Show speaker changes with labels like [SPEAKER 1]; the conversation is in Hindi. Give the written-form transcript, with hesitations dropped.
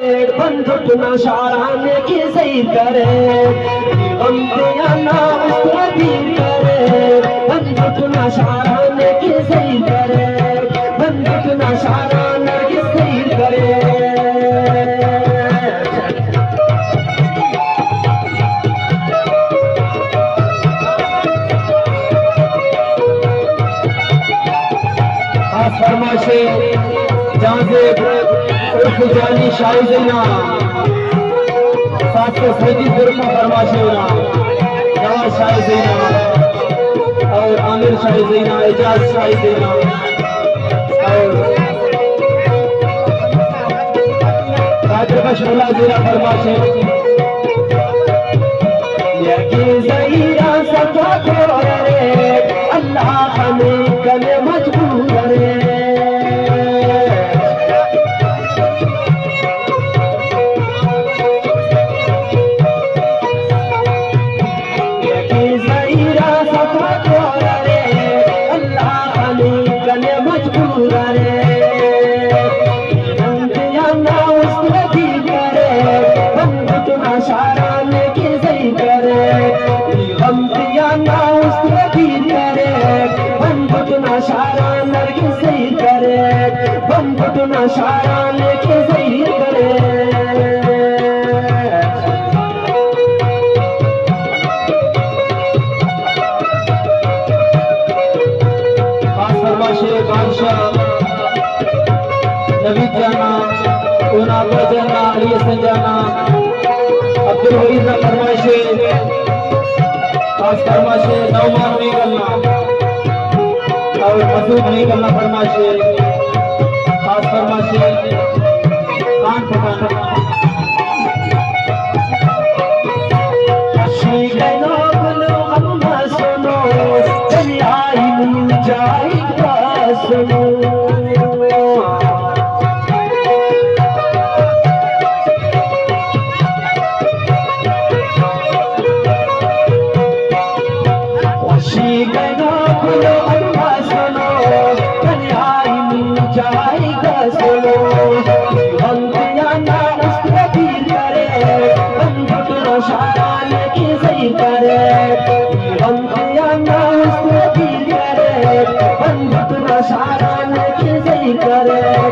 [SPEAKER 1] बंधुक नशाराने की सही करे हम ना उसको तीर करे बंधुक नशाराने की सही करे बंधुक नशाराने की सही करे खास फरमाइशे जहाँ से जानी शाहिजना 737 का फरमाइशे नवाज शाहिजना और आमिर शाहिजना एजाज शाहिजना और कादरकश मुला ज़ीरा फरमाइशे यकी ज़हीरा सफ़ा करे अल्लाह हमें कने मजबूर रे शारा लेके सही करे खास फरमाइशे बादशाह नवीद जाना उनाबा जाना अली हसन जाना अब्दुल हमीद का फरमाइशे खास फरमाइशे नौमान नहीं करना और मसूद नहीं करना फरमाइशे खास फरमाइशे कान पकाना सुनो आई मिल जाएगा सुनो करे